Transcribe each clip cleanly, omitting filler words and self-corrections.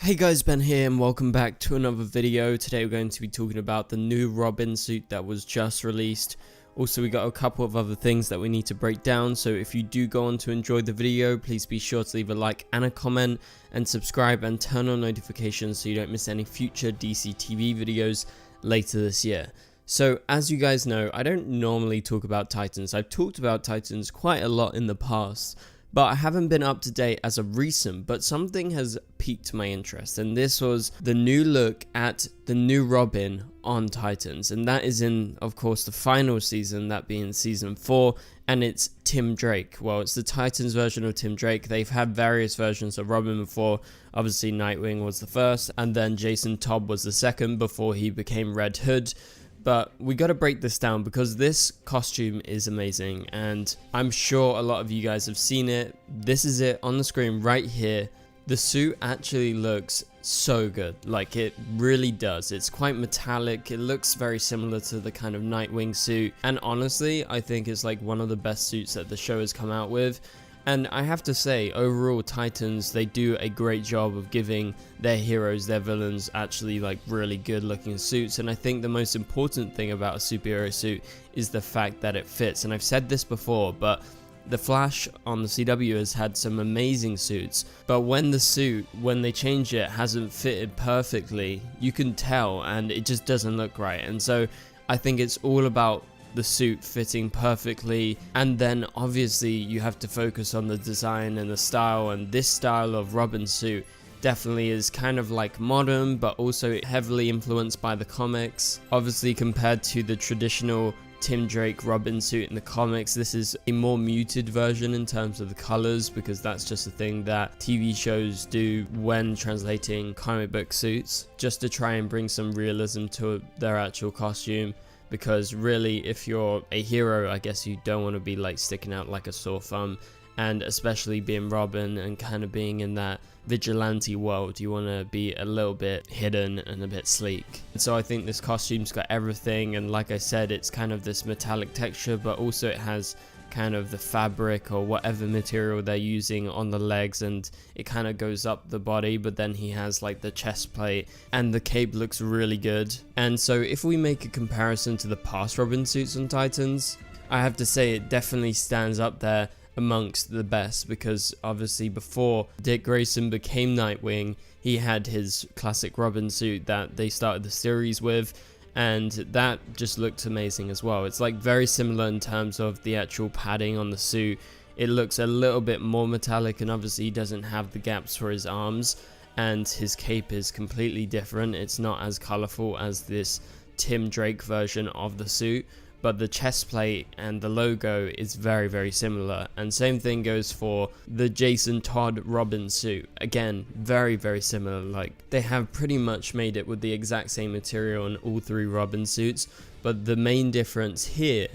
Hey guys, Ben here and welcome back to another video. Today we're going to be talking about the new Robin suit that was just released. Also, we got a couple of other things that we need to break down, so if you do go on to enjoy the video, please be sure to leave a like and a comment and subscribe and turn on notifications so you don't miss any future DCTV videos later this year. So as you guys know, I don't normally talk about Titans. I've talked about Titans quite a lot in the past, but I haven't been up to date as of recent, but something has piqued my interest, and this was the new look at the new Robin on Titans, and that is in, of course, the final season, that being season 4, and it's Tim Drake. Well, it's the Titans version of Tim Drake. They've had various versions of Robin before. Obviously, Nightwing was the first, and then Jason Todd was the second before he became Red Hood. But we got to break this down because this costume is amazing and I'm sure a lot of you guys have seen it. This is it on the screen right here. The suit actually looks so good, like it really does. It's quite metallic. It looks very similar to the kind of Nightwing suit, and honestly I think it's like one of the best suits that the show has come out with. And I have to say, overall, Titans, they do a great job of giving their heroes, their villains, actually like really good looking suits. And I think the most important thing about a superhero suit is the fact that it fits. And I've said this before, but the Flash on the CW has had some amazing suits, but when the suit, when they change it, hasn't fitted perfectly, you can tell and it just doesn't look right. And so I think it's all about the suit fitting perfectly, and then obviously you have to focus on the design and the style, and this style of Robin suit definitely is kind of like modern but also heavily influenced by the comics. Obviously, compared to the traditional Tim Drake Robin suit in the comics, this is a more muted version in terms of the colors, because that's just a thing that TV shows do when translating comic book suits, just to try and bring some realism to their actual costume. Because really, if you're a hero, I guess you don't want to be like sticking out like a sore thumb, and especially being Robin and kind of being in that vigilante world, you want to be a little bit hidden and a bit sleek. And so I think this costume's got everything, and like I said, it's kind of this metallic texture, but also it has kind of the fabric or whatever material they're using on the legs, and it kind of goes up the body, but then he has like the chest plate, and the cape looks really good. And so if we make a comparison to the past Robin suits on Titans, I have to say it definitely stands up there amongst the best, because obviously before Dick Grayson became Nightwing, he had his classic Robin suit that they started the series with, and that just looked amazing as well. It's like very similar in terms of the actual padding on the suit. It looks a little bit more metallic, and obviously he doesn't have the gaps for his arms, and his cape is completely different. It's not as colorful as this Tim Drake version of the suit, but the chest plate and the logo is very, very similar. And same thing goes for the Jason Todd Robin suit. Again, very, very similar. Like, they have pretty much made it with the exact same material on all 3 Robin suits, but the main difference here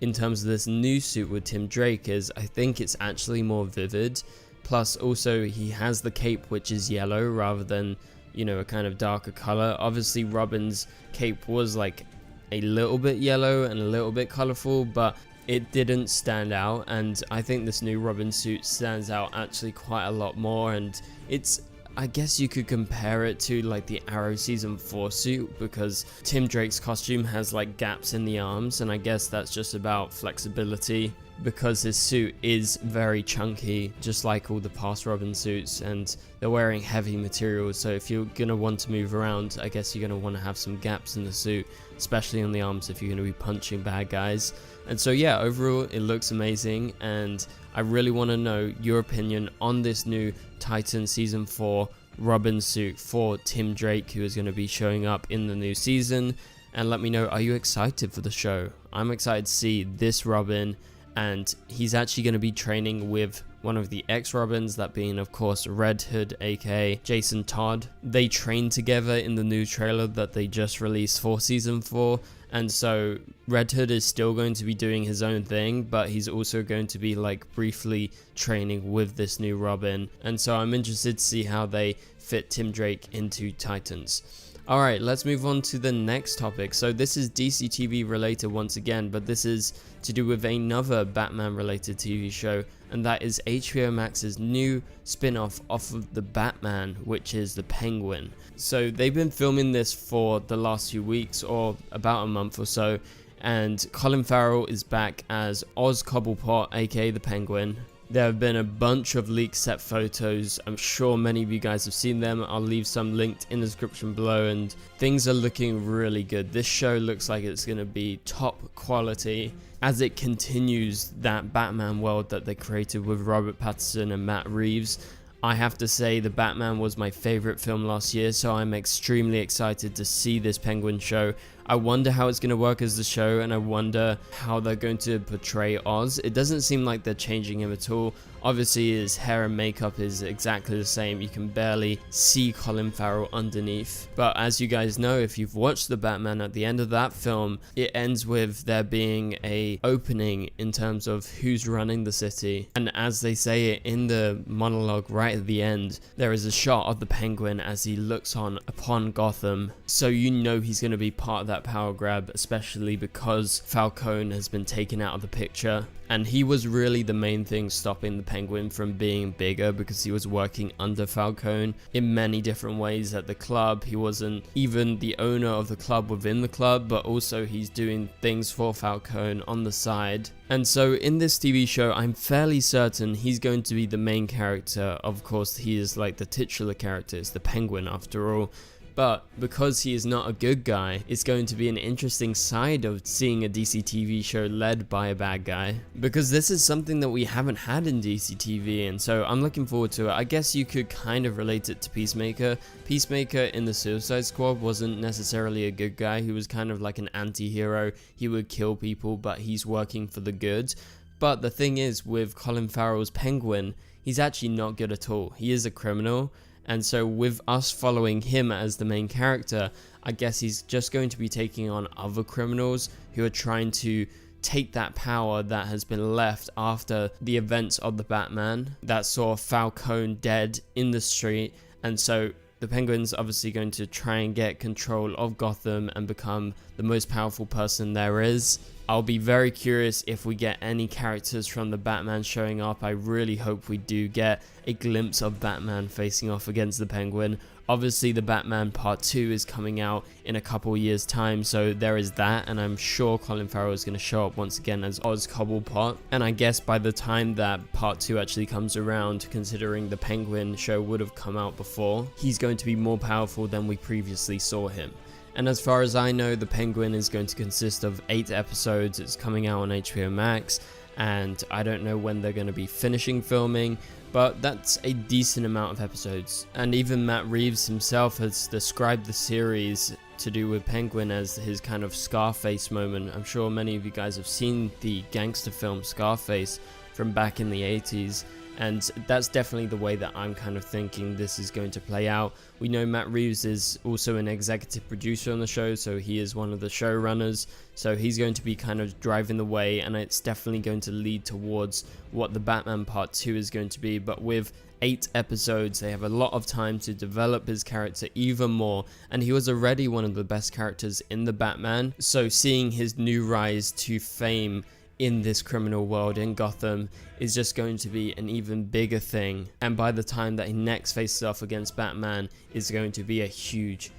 in terms of this new suit with Tim Drake is I think it's actually more vivid. Plus also he has the cape, which is yellow rather than, you know, a kind of darker color. Obviously Robin's cape was like a little bit yellow and a little bit colorful, but it didn't stand out, and I think this new Robin suit stands out actually quite a lot more. And it's, I guess you could compare it to like the Arrow season 4 suit, because Tim Drake's costume has like gaps in the arms, and I guess that's just about flexibility, because his suit is very chunky, just like all the past Robin suits, and they're wearing heavy materials, so if you're gonna want to move around, I guess you're gonna want to have some gaps in the suit, especially on the arms if you're gonna be punching bad guys. And so yeah, overall it looks amazing, and I really want to know your opinion on this new Titan season 4 Robin suit for Tim Drake, who is going to be showing up in the new season. And let me know, are you excited for the show? I'm excited to see this Robin, and he's actually going to be training with one of the ex-Robins, that being of course Red Hood aka Jason Todd. They trained together in the new trailer that they just released for season 4, and so Red Hood is still going to be doing his own thing, but he's also going to be like briefly training with this new Robin, and so I'm interested to see how they fit Tim Drake into Titans. Alright, let's move on to the next topic. So this is DCTV related once again, but this is to do with another Batman related TV show, and that is HBO Max's new spin-off off of the Batman, which is the Penguin. So they've been filming this for the last few weeks, or about a month or so, and Colin Farrell is back as Oz Cobblepot, aka the Penguin. There have been a bunch of leaked set photos. I'm sure many of you guys have seen them. I'll leave some linked in the description below, and things are looking really good. This show looks like it's going to be top quality as it continues that Batman world that they created with Robert Pattinson and Matt Reeves. I have to say the Batman was my favorite film last year, so I'm extremely excited to see this Penguin show. I wonder how it's going to work as the show, and I wonder how they're going to portray Oz. It doesn't seem like they're changing him at all. Obviously his hair and makeup is exactly the same. You can barely see Colin Farrell underneath. But as you guys know, if you've watched the Batman, at the end of that film, it ends with there being a opening in terms of who's running the city. And as they say it in the monologue right at the end, there is a shot of the Penguin as he looks on upon Gotham. So you know he's going to be part of that power grab, especially because Falcone has been taken out of the picture. And he was really the main thing stopping the Penguin from being bigger, because he was working under Falcone in many different ways at the club. He wasn't even the owner of the club within the club, but also he's doing things for Falcone on the side. And so in this TV show, I'm fairly certain he's going to be the main character. Of course, he is like the titular character, it's the Penguin after all. But because he is not a good guy, it's going to be an interesting side of seeing a DC TV show led by a bad guy. Because this is something that we haven't had in DC TV, and so I'm looking forward to it. I guess you could kind of relate it to Peacemaker. Peacemaker in the Suicide Squad wasn't necessarily a good guy. He was kind of like an anti-hero. He would kill people, but he's working for the good. But the thing is, with Colin Farrell's Penguin, he's actually not good at all. He is a criminal. And so with us following him as the main character, I guess he's just going to be taking on other criminals who are trying to take that power that has been left after the events of the Batman that saw Falcone dead in the street. And so the Penguin's obviously going to try and get control of Gotham and become the most powerful person there is. I'll be very curious if we get any characters from the Batman showing up. I really hope we do get a glimpse of Batman facing off against the Penguin. Obviously the Batman Part 2 is coming out in a couple years time, so there is that, and I'm sure Colin Farrell is going to show up once again as Oz Cobblepot. And I guess by the time that Part 2 actually comes around, considering the Penguin show would have come out before, he's going to be more powerful than we previously saw him. And as far as I know, the Penguin is going to consist of 8 episodes. It's coming out on HBO Max, and I don't know when they're going to be finishing filming, but that's a decent amount of episodes. And even Matt Reeves himself has described the series to do with Penguin as his kind of Scarface moment. I'm sure many of you guys have seen the gangster film Scarface from back in the 80s. And that's definitely the way that I'm kind of thinking this is going to play out. We know Matt Reeves is also an executive producer on the show, so he is one of the showrunners. So he's going to be kind of driving the way, and it's definitely going to lead towards what the Batman Part 2 is going to be. But with 8 episodes, they have a lot of time to develop his character even more, and he was already one of the best characters in the Batman. So seeing his new rise to fame in this criminal world in Gotham is just going to be an even bigger thing, and by the time that he next faces off against Batman is going to be a huge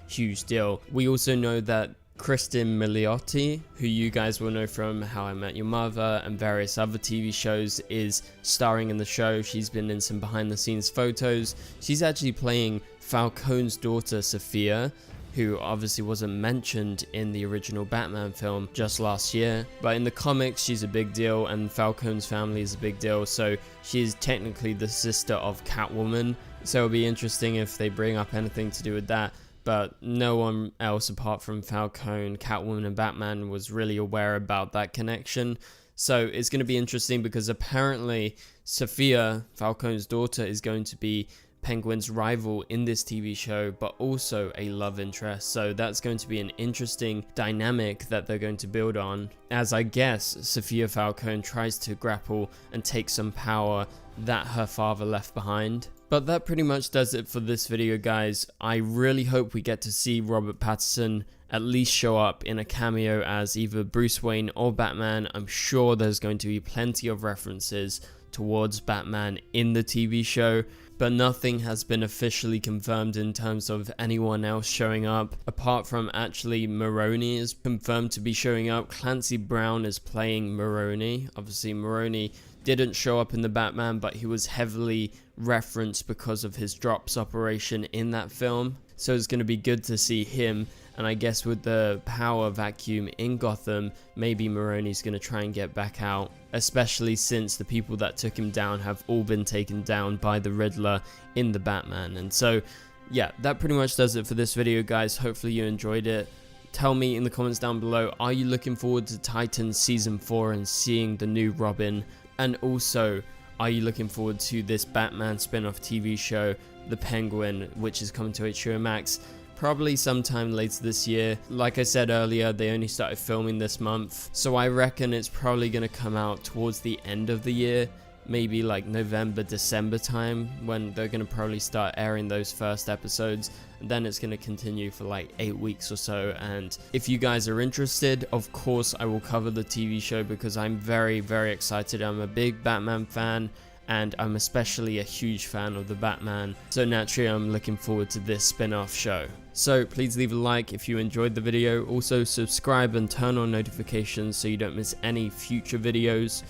deal. We also know that Kristen Milioti, who you guys will know from How I Met Your Mother and various other TV shows, is starring in the show. She's been in some behind the scenes photos. She's actually playing Falcone's daughter Sophia, who obviously wasn't mentioned in the original Batman film just last year. But in the comics, she's a big deal, and Falcone's family is a big deal, so she is technically the sister of Catwoman. So it'll be interesting if they bring up anything to do with that. But no one else apart from Falcone, Catwoman, and Batman was really aware about that connection. So it's going to be interesting because apparently Sophia, Falcone's daughter, is going to be Penguin's rival in this TV show, but also a love interest. So that's going to be an interesting dynamic that they're going to build on, as I guess Sophia Falcone tries to grapple and take some power that her father left behind. But that pretty much does it for this video, guys. I really hope we get to see Robert Pattinson at least show up in a cameo as either Bruce Wayne or Batman. I'm sure there's going to be plenty of references towards Batman in the TV show, but nothing has been officially confirmed in terms of anyone else showing up, apart from actually Maroni is confirmed to be showing up. Clancy Brown is playing Maroni. Obviously Maroni didn't show up in the Batman, but he was heavily referenced because of his drops operation in that film, so it's going to be good to see him. And I guess with the power vacuum in Gotham, maybe Maroni's going to try and get back out, especially since the people that took him down have all been taken down by the Riddler in the Batman. And so yeah, that pretty much does it for this video, guys. Hopefully you enjoyed it. Tell me in the comments down below, are you looking forward to Titans season 4 and seeing the new Robin? And also, are you looking forward to this Batman spin-off TV show, The Penguin, which is coming to HBO Max probably sometime later this year? Like I said earlier, they only started filming this month, so I reckon it's probably going to come out towards the end of the year, maybe like November, December time, when they're going to probably start airing those first episodes, and then it's going to continue for like 8 weeks or so. And if you guys are interested, of course I will cover the TV show, because I'm very, very excited. I'm a big Batman fan, and I'm especially a huge fan of the Batman, so naturally I'm looking forward to this spin-off show. So please leave a like if you enjoyed the video. Also subscribe and turn on notifications so you don't miss any future videos,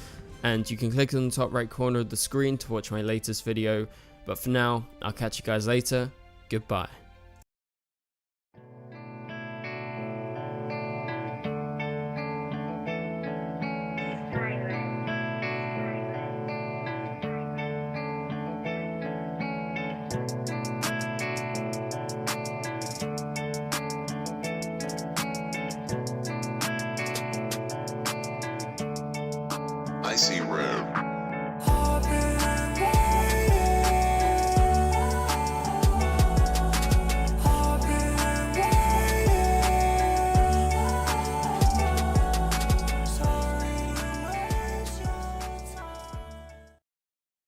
and you can click on the top right corner of the screen to watch my latest video. But for now, I'll catch you guys later. Goodbye. I see red.